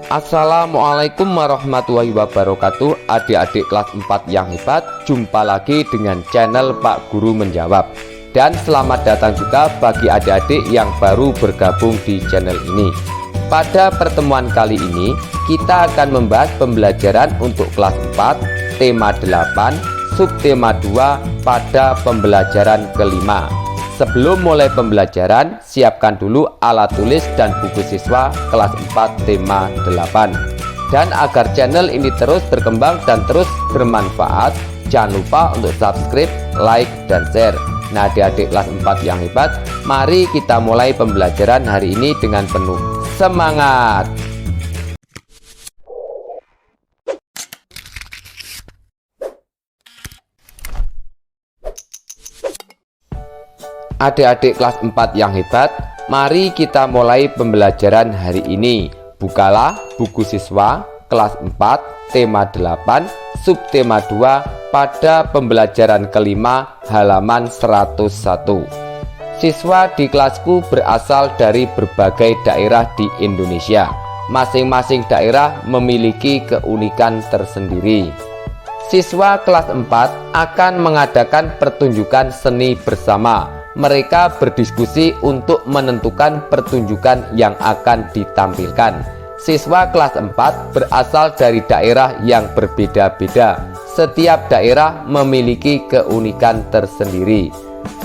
Assalamualaikum warahmatullahi wabarakatuh. Adik-adik kelas 4 yang hebat, jumpa lagi dengan channel Pak Guru Menjawab. Dan selamat datang juga bagi adik-adik yang baru bergabung di channel ini. Pada pertemuan kali ini kita akan membahas pembelajaran untuk kelas 4, tema 8, subtema 2 pada pembelajaran kelima. Sebelum mulai pembelajaran, siapkan dulu alat tulis dan buku siswa kelas 4 tema 8. Dan agar channel ini terus berkembang dan terus bermanfaat, jangan lupa untuk subscribe, like, dan share. Nah, adik-adik kelas 4 yang hebat, mari kita mulai pembelajaran hari ini dengan penuh semangat. Adik-adik kelas 4 yang hebat, mari kita mulai pembelajaran hari ini. Bukalah buku siswa kelas 4 tema 8 subtema 2 pada pembelajaran kelima halaman 101. Siswa di kelasku berasal dari berbagai daerah di Indonesia. Masing-masing daerah memiliki keunikan tersendiri. Siswa kelas 4 akan mengadakan pertunjukan seni bersama. Mereka berdiskusi untuk menentukan pertunjukan yang akan ditampilkan. Siswa kelas 4 berasal dari daerah yang berbeda-beda. Setiap daerah memiliki keunikan tersendiri.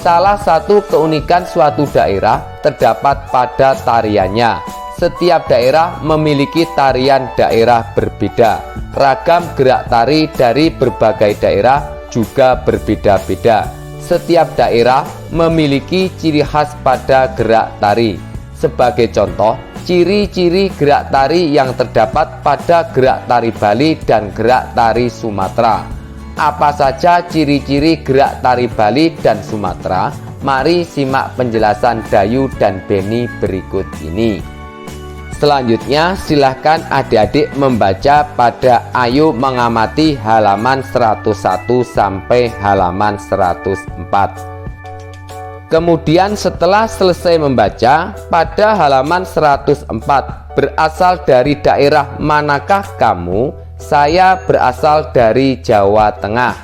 Salah satu keunikan suatu daerah terdapat pada tariannya. Setiap daerah memiliki tarian daerah berbeda. Ragam gerak tari dari berbagai daerah juga berbeda-beda. Setiap daerah memiliki ciri khas pada gerak tari. Sebagai contoh, ciri-ciri gerak tari yang terdapat pada gerak tari Bali dan gerak tari Sumatera. Apa saja ciri-ciri gerak tari Bali dan Sumatera? Mari simak penjelasan Dayu dan Beni berikut ini. Selanjutnya, silahkan adik-adik membaca pada Ayo Mengamati halaman 101 sampai halaman 104. Kemudian setelah selesai membaca, pada halaman 104, berasal dari daerah manakah kamu? Saya berasal dari Jawa Tengah.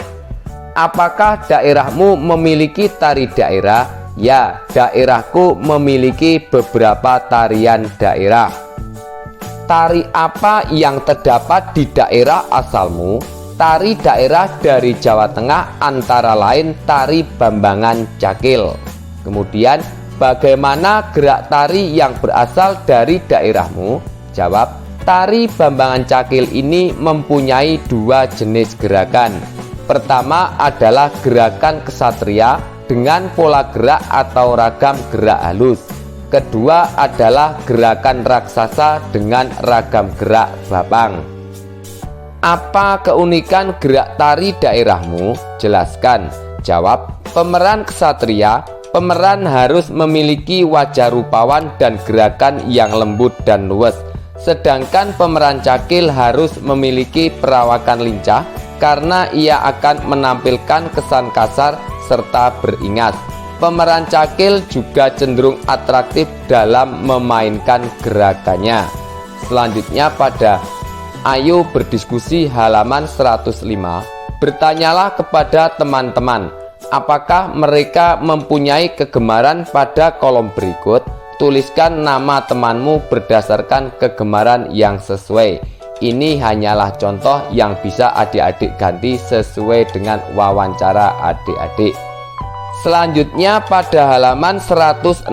Apakah daerahmu memiliki tari daerah? Ya, daerahku memiliki beberapa tarian daerah. Tari apa yang terdapat di daerah asalmu? Tari daerah dari Jawa Tengah antara lain tari Bambangan Cakil. Kemudian, bagaimana gerak tari yang berasal dari daerahmu? Jawab, tari Bambangan Cakil ini mempunyai dua jenis gerakan. Pertama adalah gerakan kesatria dengan pola gerak atau ragam gerak halus. Kedua adalah gerakan raksasa dengan ragam gerak bapang. Apa keunikan gerak tari daerahmu? Jelaskan. Jawab, pemeran kesatria, pemeran harus memiliki wajah rupawan dan gerakan yang lembut dan luwes. Sedangkan pemeran cakil harus memiliki perawakan lincah karena ia akan menampilkan kesan kasar serta beringas. Pemeran cakil juga cenderung atraktif dalam memainkan gerakannya. Selanjutnya pada Ayo Berdiskusi halaman 105, bertanyalah kepada teman-teman, apakah mereka mempunyai kegemaran pada kolom berikut. Tuliskan nama temanmu berdasarkan kegemaran yang sesuai. Ini hanyalah contoh yang bisa adik-adik ganti sesuai dengan wawancara adik-adik. Selanjutnya pada halaman 106,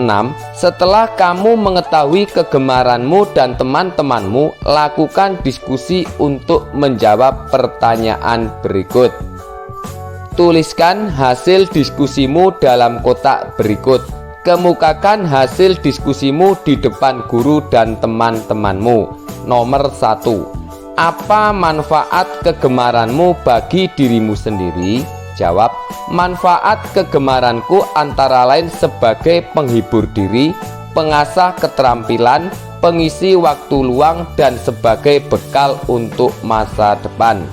setelah kamu mengetahui kegemaranmu dan teman-temanmu, lakukan diskusi untuk menjawab pertanyaan berikut. Tuliskan hasil diskusimu dalam kotak berikut. Kemukakan hasil diskusimu di depan guru dan teman-temanmu. Nomor 1. Apa manfaat kegemaranmu bagi dirimu sendiri? Jawab, manfaat kegemaranku antara lain sebagai penghibur diri, pengasah keterampilan, pengisi waktu luang, dan sebagai bekal untuk masa depan.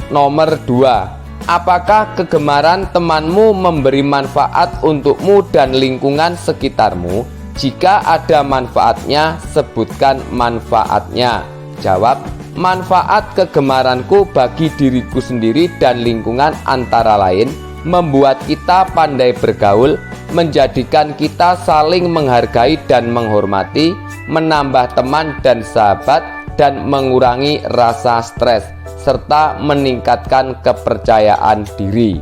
Nomor 2. Apakah kegemaran temanmu memberi manfaat untukmu dan lingkungan sekitarmu? Jika ada manfaatnya, sebutkan manfaatnya. Jawab, manfaat kegemaranku bagi diriku sendiri dan lingkungan antara lain membuat kita pandai bergaul, menjadikan kita saling menghargai dan menghormati, menambah teman dan sahabat, dan mengurangi rasa stres, serta meningkatkan kepercayaan diri.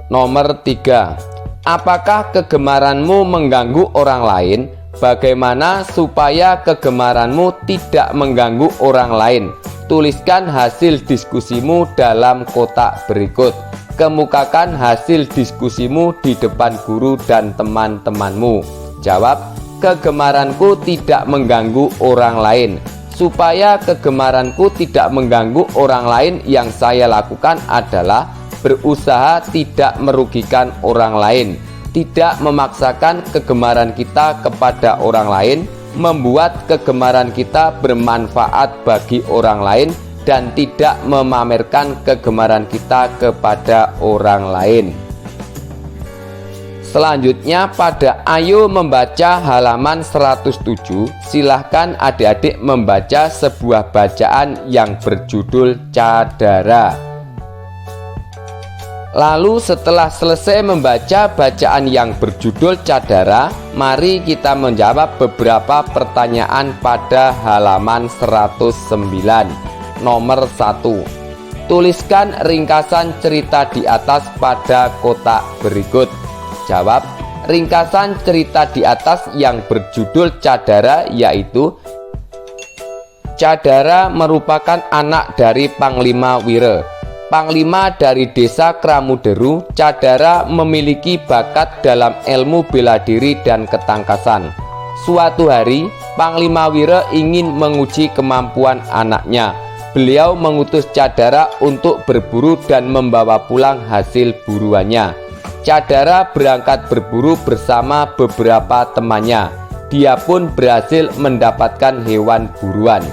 Nomor 3. Apakah kegemaranmu mengganggu orang lain? Bagaimana supaya kegemaranmu tidak mengganggu orang lain? Tuliskan hasil diskusimu dalam kotak berikut. Kemukakan hasil diskusimu di depan guru dan teman-temanmu. Jawab, kegemaranku tidak mengganggu orang lain. Supaya kegemaranku tidak mengganggu orang lain, yang saya lakukan adalah berusaha tidak merugikan orang lain, tidak memaksakan kegemaran kita kepada orang lain, membuat kegemaran kita bermanfaat bagi orang lain, dan tidak memamerkan kegemaran kita kepada orang lain. Selanjutnya pada Ayo membaca halaman 107, silahkan adik-adik membaca sebuah bacaan yang berjudul Cadara. Lalu setelah selesai membaca bacaan yang berjudul Cadara, mari kita menjawab beberapa pertanyaan pada halaman 109. Nomor 1. Tuliskan ringkasan cerita di atas pada kotak berikut. Jawab, ringkasan cerita di atas yang berjudul Cadara yaitu: Cadara merupakan anak dari Panglima Wire. Panglima dari desa Kramuderu, Cadara memiliki bakat dalam ilmu bela diri dan ketangkasan. Suatu hari, Panglima Wire ingin menguji kemampuan anaknya. Beliau mengutus Cadara untuk berburu dan membawa pulang hasil buruannya. Cadara berangkat berburu bersama beberapa temannya. Dia pun berhasil mendapatkan hewan buruan.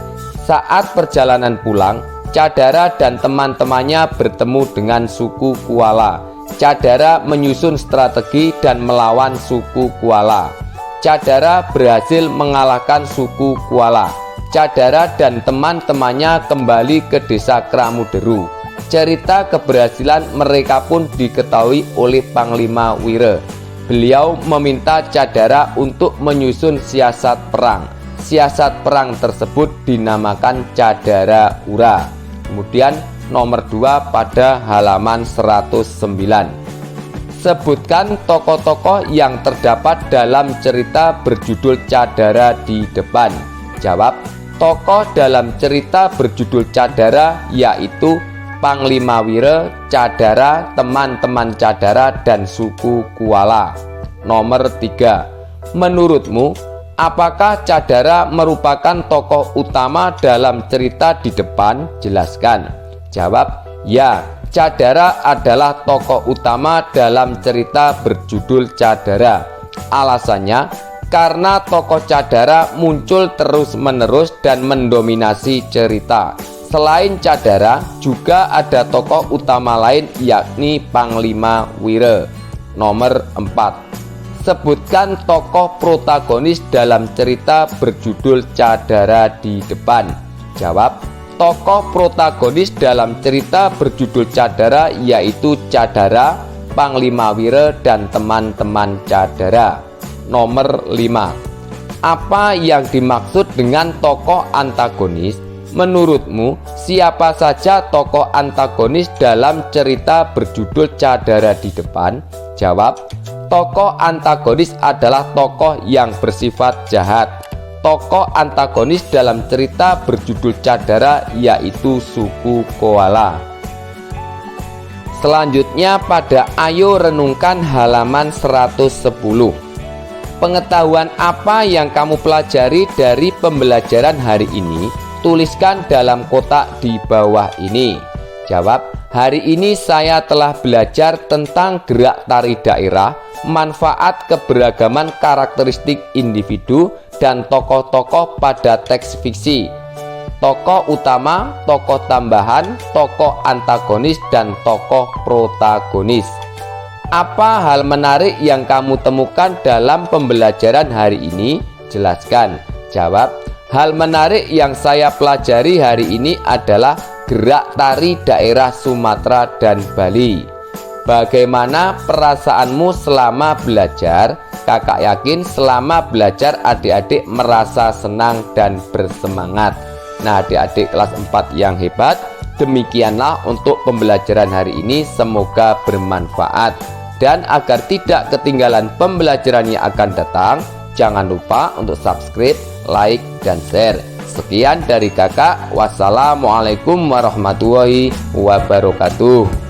Saat perjalanan pulang, Cadara dan teman-temannya bertemu dengan suku Kuala. Cadara menyusun strategi dan melawan suku Kuala. Cadara berhasil mengalahkan suku Kuala. Cadara dan teman-temannya kembali ke desa Kramuderu. Cerita keberhasilan mereka pun diketahui oleh Panglima Wire. Beliau meminta Cadara untuk menyusun siasat perang. Siasat perang tersebut dinamakan Cadara Ura. Kemudian nomor 2 pada halaman 109. Sebutkan tokoh-tokoh yang terdapat dalam cerita berjudul Cadara di depan. Jawab, tokoh dalam cerita berjudul Cadara yaitu Panglima Wire, Cadara, teman-teman Cadara, dan suku Kuala. Nomor 3. Menurutmu, apakah Cadara merupakan tokoh utama dalam cerita di depan? Jelaskan. Jawab, ya, Cadara adalah tokoh utama dalam cerita berjudul Cadara. Alasannya, karena tokoh Cadara muncul terus-menerus dan mendominasi cerita. Selain Cadara, juga ada tokoh utama lain yakni Panglima Wire. Nomor 4. Sebutkan tokoh protagonis dalam cerita berjudul Cadara di depan. Jawab, tokoh protagonis dalam cerita berjudul Cadara yaitu Cadara, Panglima Wire, dan teman-teman Cadara. Nomor 5. Apa yang dimaksud dengan tokoh antagonis? Menurutmu, siapa saja tokoh antagonis dalam cerita berjudul Cadara di depan? Jawab, tokoh antagonis adalah tokoh yang bersifat jahat. Tokoh antagonis dalam cerita berjudul Cadara yaitu suku Koala. Selanjutnya pada Ayo renungkan halaman 110. Pengetahuan apa yang kamu pelajari dari pembelajaran hari ini? Tuliskan dalam kotak di bawah ini. Jawab, hari ini saya telah belajar tentang gerak tari daerah, manfaat keberagaman karakteristik individu, dan tokoh-tokoh pada teks fiksi. Tokoh utama, tokoh tambahan, tokoh antagonis, dan tokoh protagonis. Apa hal menarik yang kamu temukan dalam pembelajaran hari ini? Jelaskan. Jawab, hal menarik yang saya pelajari hari ini adalah gerak tari daerah Sumatera dan Bali. Bagaimana perasaanmu selama belajar? Kakak yakin selama belajar adik-adik merasa senang dan bersemangat. Nah, adik-adik kelas 4 yang hebat, demikianlah untuk pembelajaran hari ini, semoga bermanfaat. Dan agar tidak ketinggalan pembelajaran yang akan datang, jangan lupa untuk subscribe, like, dan share. Sekian dari kakak. Wassalamualaikum warahmatullahi wabarakatuh.